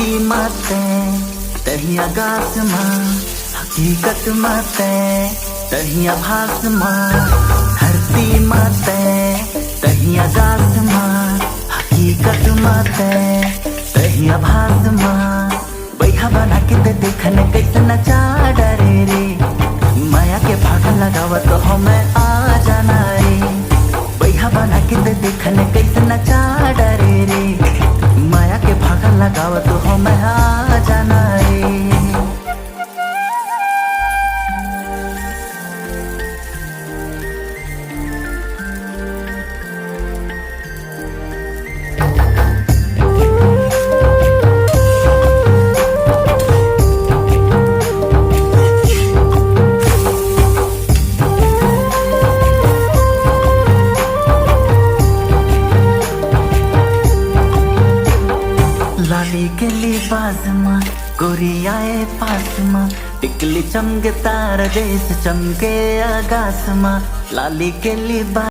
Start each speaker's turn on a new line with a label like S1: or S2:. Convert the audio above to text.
S1: धरती माते तही आकाश माँ, हकीकत माते तही आभास माँ। धरती माते तही आकाश माँ, हकीकत माते तही आभास माँ। बैठा बना के ते देखने कैसे नचा डरे रे, माया के भाग लगाव तो हमें आ जाना रे। बैठा बना के ते देखने कैसे नचा डरे रे, माया के भाग लगाव तो हमें आ जाना रे। लाली के लिबास माँ, गोरी आए पास माँ। टिकली चमके तारा जैसे चमके आकाश माँ, लाली के लिबास